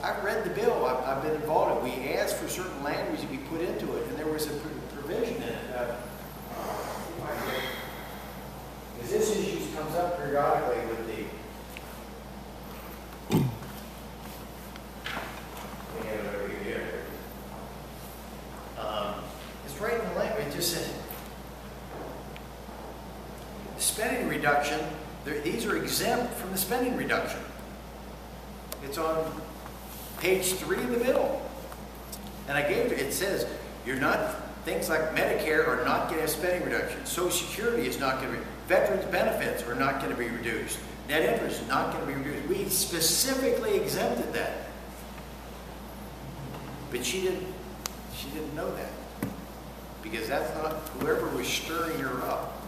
I've read the bill. I've been involved in it. We asked for certain language to be put into it, and there was a provision in it. Because this issue comes up periodically with the. We have it over here. It's right in the language. It just says spending reduction. These are exempt from the spending reduction. It's on page 3 in the middle. And I gave it says, you're not, things like Medicare are not going to have spending reduction. Social Security is not going to be, veterans benefits are not going to be reduced. Net interest is not going to be reduced. We specifically exempted that. But she didn't know that. Because that's not, whoever was stirring her up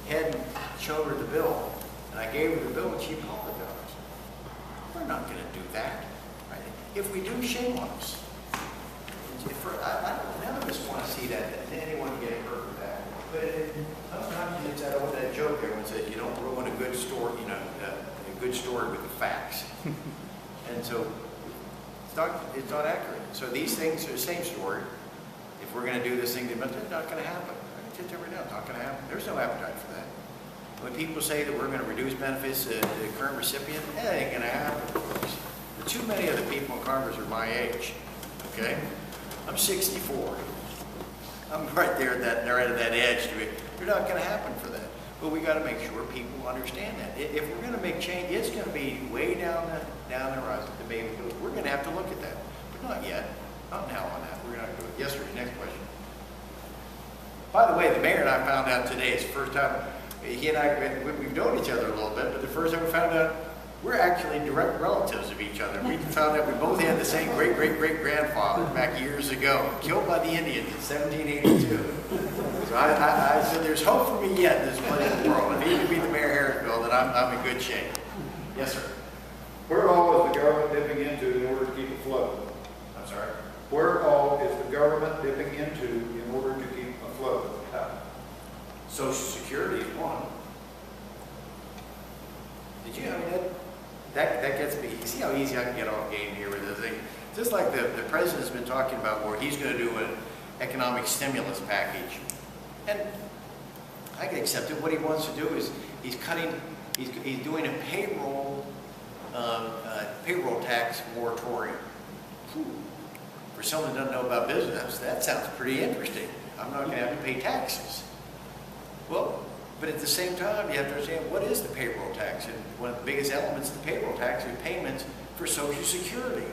hadn't shown her the bill. And I gave her the bill and she apologized. We're not going to do that. Right? If we do, shame on us. None of us want to see that anyone get hurt with that. But sometimes it's that joke everyone says, you don't ruin a good story, a good story with the facts. And so it's not accurate. So these things are the same story. If we're going to do this thing, but it's not going to happen. I can tell you right now, it's not going to happen. There's no appetite for that. When people say that we're going to reduce benefits to the current recipient, that ain't going to happen, folks. But too many of the people in Congress are my age, okay? I'm 64. I'm right there at that edge to it. They're not going to happen for that. But we got to make sure people understand that. If we're going to make change, it's going to be way down the horizon. We're going to have to look at that. But not yet. Not now on that. We're going to have to do it. Yes, sir. Next question. By the way, the mayor and I found out today, it's the first time, he and I, we've known each other a little bit, but the first time we found out we're actually direct relatives of each other. We found out we both had the same great-great-great-grandfather back years ago, killed by the Indians in 1782. So I said, there's hope for me yet in this place of the world. If he can beat the mayor of Harrisville, then I'm in good shape. Yes, sir. Where all is the government dipping into in order to keep afloat? I'm sorry? Where all is the government dipping into in order to keep afloat? Social Security is one. Did you know that gets me? You see how easy I can get off game here with this thing? Just like the president's been talking about where he's going to do an economic stimulus package. And I can accept it. What he wants to do is he's doing a payroll tax moratorium. For someone who doesn't know about business, that sounds pretty interesting. I'm not going to have to pay taxes. Well, but at the same time, you have to understand what is the payroll tax. And one of the biggest elements of the payroll tax is payments for Social Security.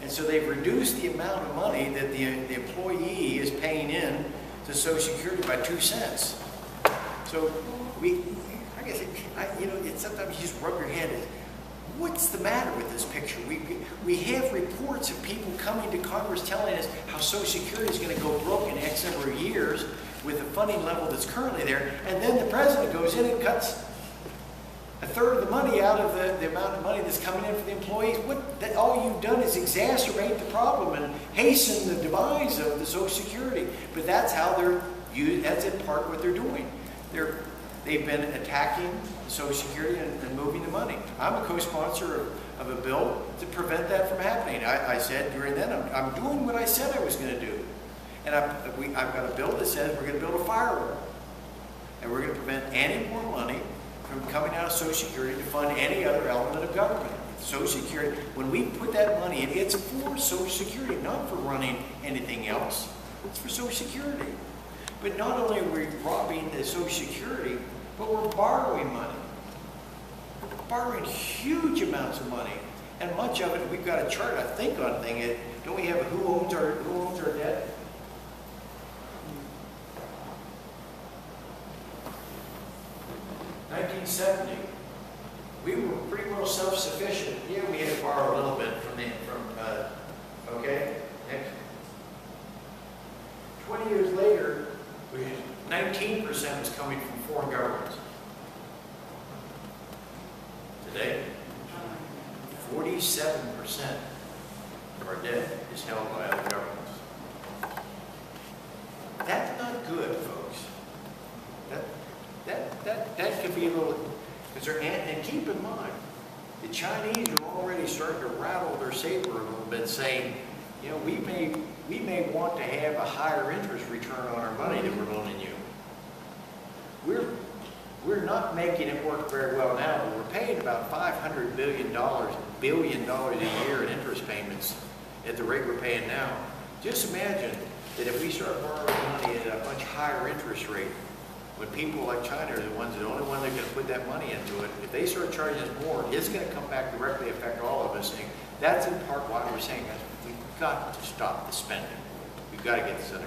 And so they've reduced the amount of money that the employee is paying in to Social Security by 2 cents. So sometimes you just rub your head in. What's the matter with this picture? We have reports of people coming to Congress telling us how Social Security is going to go broke in X number of years with the funding level that's currently there, and then the president goes in and cuts a third of the money out of the amount of money that's coming in for the employees. All you've done is exacerbate the problem and hasten the demise of the Social Security. But that's how that's in part what they're doing. They've been attacking Social Security and moving the money. I'm a co-sponsor of a bill to prevent that from happening. I said during that, I'm doing what I said I was going to do. And I've got a bill that says we're going to build a firewall. And we're going to prevent any more money from coming out of Social Security to fund any other element of government. Social Security, when we put that money in, it's for Social Security, not for running anything else. It's for Social Security. But not only are we robbing the Social Security, but we're borrowing money. We're borrowing huge amounts of money. And much of it, we've got a chart, I think, on thing. Don't we have who owns our debt? In 1970, we were pretty well self-sufficient. Yeah, we had to borrow a little bit okay? Next. 20 years later, 19% was coming from foreign governments. Today, 47% of our debt is held by other governments. That's not good, folks. That could be a little, and keep in mind, The Chinese are already starting to rattle their saber a little bit, saying, you know, we may want to have a higher interest return on our money that we're loaning you. We're not making it work very well now, but we're paying about $500 billion a year in interest payments at the rate we're paying now. Just imagine that if we start borrowing money at a much higher interest rate, when people like China are the only one that are going to put that money into it, if they start charging us more, it's going to come back directly affect all of us. And that's in part why we're saying that we've got to stop the spending. We've got to get this under control.